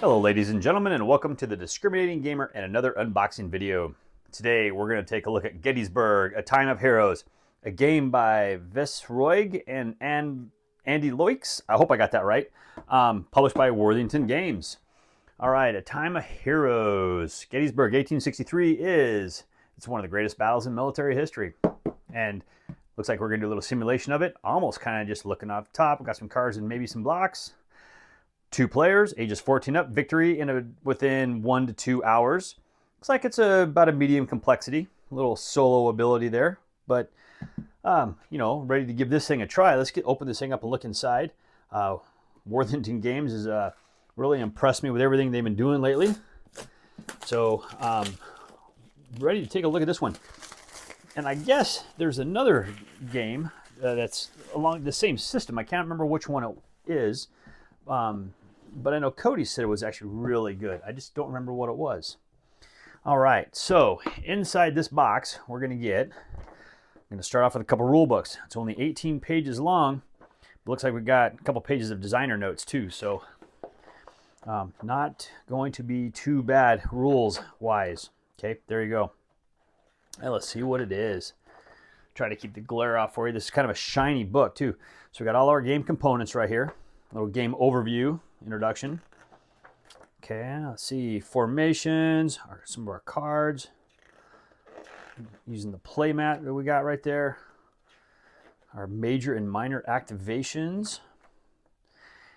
Hello ladies and gentlemen, and welcome to the Discriminating Gamer and another unboxing video. Today we're going to take a look at Gettysburg, A Time of Heroes, a game by Vesroig and Andy Loix. I hope I got that right. Published by Worthington Games. All right, A Time of Heroes. Gettysburg 1863 it's one of the greatest battles in military history. And looks like we're going to do a little simulation of it. Almost kind of just looking off the top. We've got some cards and maybe some blocks. 2 players, ages 14 up, victory within 1 to 2 hours. Looks like it's about a medium complexity, a little solo ability there, but ready to give this thing a try. Let's open this thing up and look inside. Worthington Games has really impressed me with everything they've been doing lately. So, ready to take a look at this one. And I guess there's another game that's along the same system. I can't remember which one it is. But I know Cody said it was actually really good. I just don't remember what it was. All right, so inside this box, I'm going to start off with a couple rule books. It's only 18 pages long. But looks like we've got a couple pages of designer notes too, so not going to be too bad rules-wise. Okay, there you go. Now let's see what it is. Try to keep the glare off for you. This is kind of a shiny book too. So we got all our game components right here. Little game overview, introduction. Okay, let's see. Formations, some of our cards. Using the play mat that we got right there. Our major and minor activations.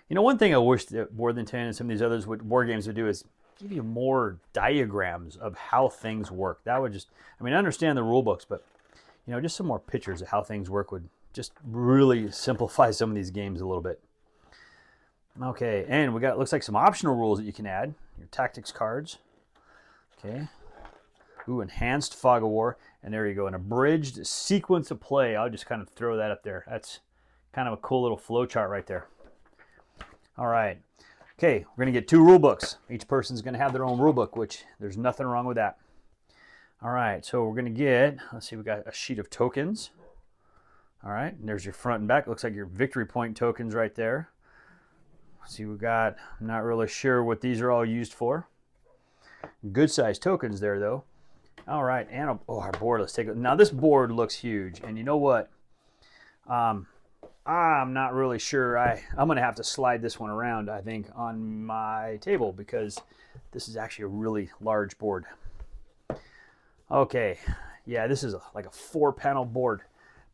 You know, one thing I wish that Worthington and some of these others board games would do is give you more diagrams of how things work. That would just, I understand the rule books, but just some more pictures of how things work would just really simplify some of these games a little bit. Okay, and we got, looks like some optional rules that you can add. Your tactics cards. Okay. Ooh, enhanced fog of war. And there you go, an abridged sequence of play. I'll just kind of throw that up there. That's kind of a cool little flow chart right there. All right. Okay, we're going to get 2 rule books. Each person's going to have their own rule book, which there's nothing wrong with that. All right, so we're going to get, let's see, we got a sheet of tokens. All right, and there's your front and back. Looks like your victory point tokens right there. See, we got, I'm not really sure what these are all used for. Good size tokens there though. All right, and our board, let's take it. Now this board looks huge, and you know what? I'm not really sure. I'm gonna have to slide this one around, I think, on my table because this is actually a really large board. Okay, yeah, this is like a 4-panel board.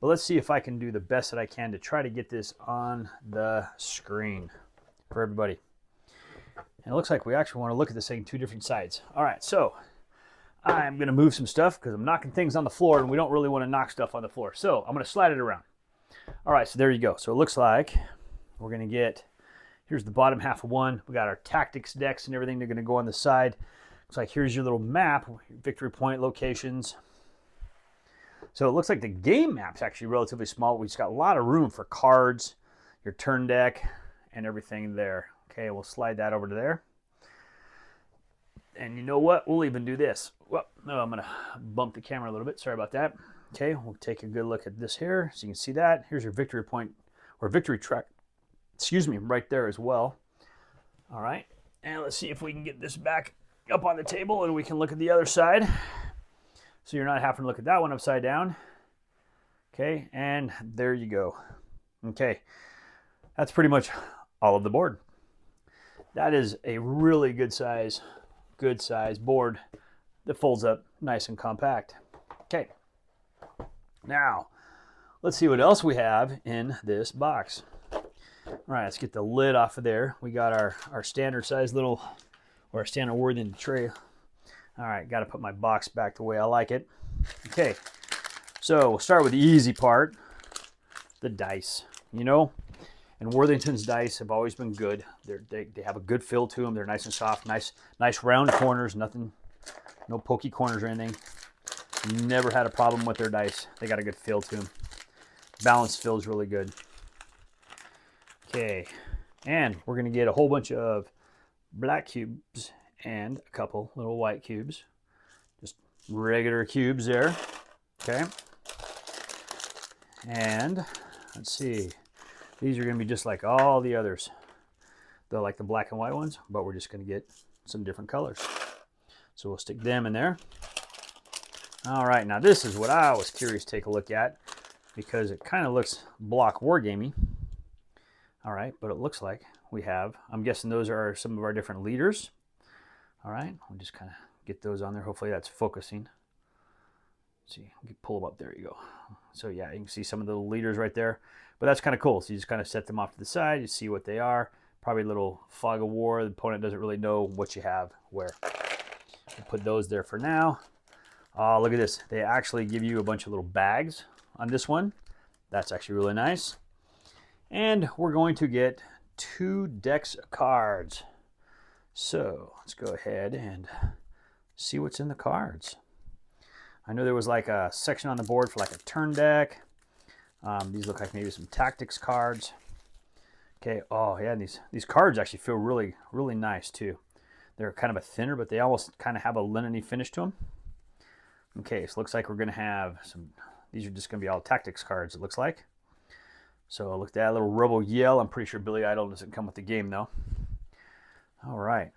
But let's see if I can do the best that I can to try to get this on the screen for everybody. And it looks like we actually want to look at this thing 2 different sides. All right, so I'm going to move some stuff because I'm knocking things on the floor, and we don't really want to knock stuff on the floor. So I'm going to slide it around. All right, so there you go. So it looks like we're going to get, here's the bottom half of one. We got our tactics decks and everything. They're going to go on the side. Looks like here's your little map, victory point locations. So it looks like the game map's actually relatively small. We just got a lot of room for cards, your turn deck, and everything there. Okay, we'll slide that over to there. And you know what? We'll even do this. Well, no, I'm going to bump the camera a little bit. Sorry about that. Okay, we'll take a good look at this here so you can see that. Here's your victory point or victory track, right there as well. All right, and let's see if we can get this back up on the table and we can look at the other side. So you're not having to look at that one upside down. Okay, and there you go. Okay, that's pretty much all of the board. That is a really good size board that folds up nice and compact. Okay, now let's see what else we have in this box. All right, let's get the lid off of there. We got our standard size little, or standard Worthington tray. All right, got to put my box back the way I like it. Okay, so we'll start with the easy part, the dice. And Worthington's dice have always been good. They have a good feel to them. They're nice and soft, nice round corners, no pokey corners or anything. Never had a problem with their dice. They got a good feel to them. Balance feels really good. Okay, and we're gonna get a whole bunch of black cubes and a couple little white cubes. Just regular cubes there. Okay, and let's see. These are going to be just like all the others. like the black and white ones, but we're just going to get some different colors. So we'll stick them in there. All right, now this is what I was curious to take a look at because it kind of looks block wargamey. All right, but it looks like we have, I'm guessing those are some of our different leaders. All right, we'll just kind of get those on there. Hopefully that's focusing. Let's see, pull them up. There you go. So yeah, you can see some of the leaders right there. But that's kind of cool. So you just kind of set them off to the side. You see what they are. Probably a little fog of war. The opponent doesn't really know what you have where. We'll put those there for now. Oh, look at this. They actually give you a bunch of little bags on this one. That's actually really nice. And we're going to get 2 decks of cards. So let's go ahead and see what's in the cards. I know there was like a section on the board for like a turn deck. These look like maybe some tactics cards. Okay, oh yeah, and these cards actually feel really, really nice too. They're kind of a thinner, but they almost kind of have a linen-y finish to them. Okay, so it looks like we're going to have some, these are just going to be all tactics cards, it looks like. So look at that little Rebel Yell. I'm pretty sure Billy Idol doesn't come with the game though. All right.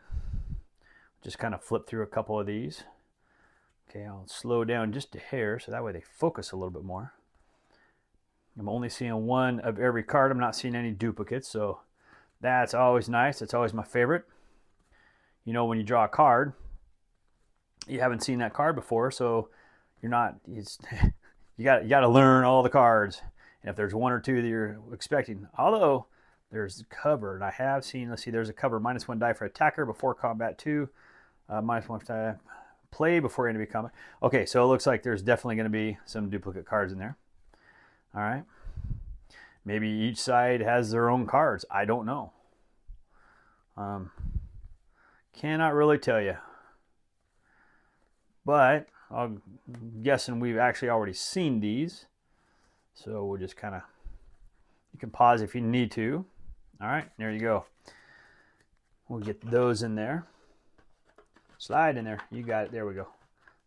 Just kind of flip through a couple of these. Okay, I'll slow down just a hair so that way they focus a little bit more. I'm only seeing one of every card. I'm not seeing any duplicates, so that's always nice. That's always my favorite. You know, when you draw a card, you haven't seen that card before, so you're not, you got to learn all the cards. And if there's 1 or 2 that you're expecting, although there's cover, and I have seen, let's see, there's a cover, -1 die for attacker before combat 2, -1 die play before enemy combat. Okay, so it looks like there's definitely going to be some duplicate cards in there. All right. Maybe each side has their own cards. I don't know. Cannot really tell you. But I'm guessing we've actually already seen these. So we'll just kind of, you can pause if you need to. All right, there you go. We'll get those in there. Slide in there. You got it. There we go.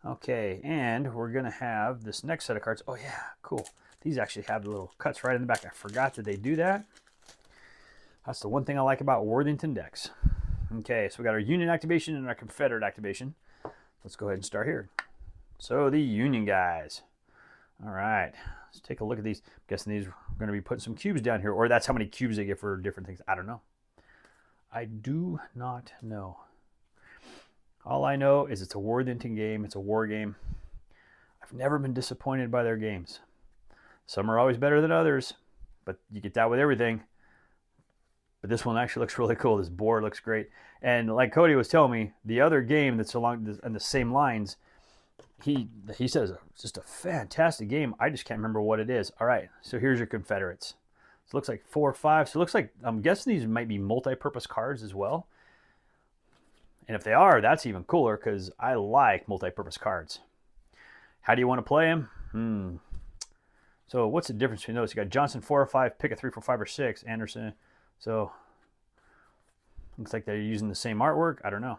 Okay, and we're going to have this next set of cards. Oh, yeah, cool. These actually have the little cuts right in the back. I forgot that they do that. That's the one thing I like about Worthington decks. Okay, so we got our Union activation and our Confederate activation. Let's go ahead and start here. So the Union guys. All right, let's take a look at these. I'm guessing these are going to be putting some cubes down here, or that's how many cubes they get for different things. I don't know. I do not know. All I know is it's a Worthington game. It's a war game. I've never been disappointed by their games. Some are always better than others, but you get that with everything. But this one actually looks really cool. This board looks great. And like Cody was telling me, the other game that's along the same lines, he says it's just a fantastic game. I just can't remember what it is. All right, so here's your Confederates. So it looks like 4 or 5. So it looks like, I'm guessing these might be multi-purpose cards as well. And if they are, that's even cooler because I like multi-purpose cards. How do you want to play them? So what's the difference between those? You got Johnson 4 or 5, pick a 3, 4, 5, or 6. Anderson. So looks like they're using the same artwork. I don't know.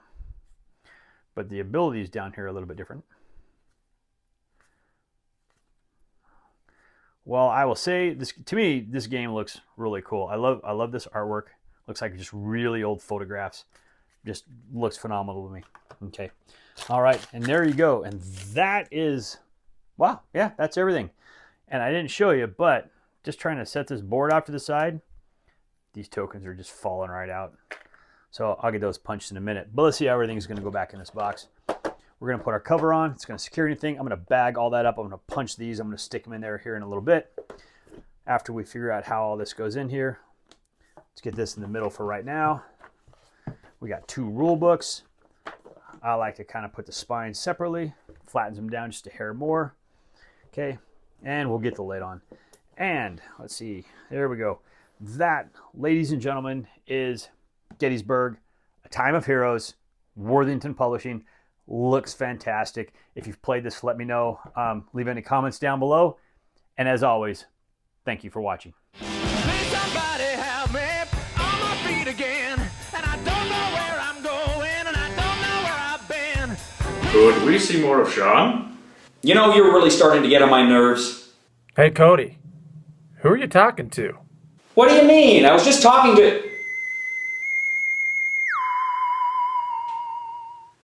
But the abilities down here are a little bit different. Well, I will say this, to me, this game looks really cool. I love this artwork. Looks like just really old photographs. Just looks phenomenal to me. Okay. All right. And there you go. And that is, wow. Yeah, that's everything. And I didn't show you, but just trying to set this board off to the side, these tokens are just falling right out. So I'll get those punched in a minute. But let's see how everything's going to go back in this box. We're going to put our cover on. It's going to secure anything. I'm going to bag all that up. I'm going to punch these. I'm going to stick them in there here in a little bit. After we figure out how all this goes in here. Let's get this in the middle for right now. We got 2 rule books. I like to kind of put the spines separately. Flattens them down just a hair more. Okay. And we'll get the lid on. And let's see. There we go. That, ladies and gentlemen, is Gettysburg, A Time of Heroes, Worthington Publishing. Looks fantastic. If you've played this, let me know. Leave any comments down below. And as always, thank you for watching. Please somebody help me on my feet again. And I don't know where I'm going, and I don't know where I've been. Could we see more of Sean? You know, you're really starting to get on my nerves. Hey, Cody. Who are you talking to? What do you mean? I was just talking to...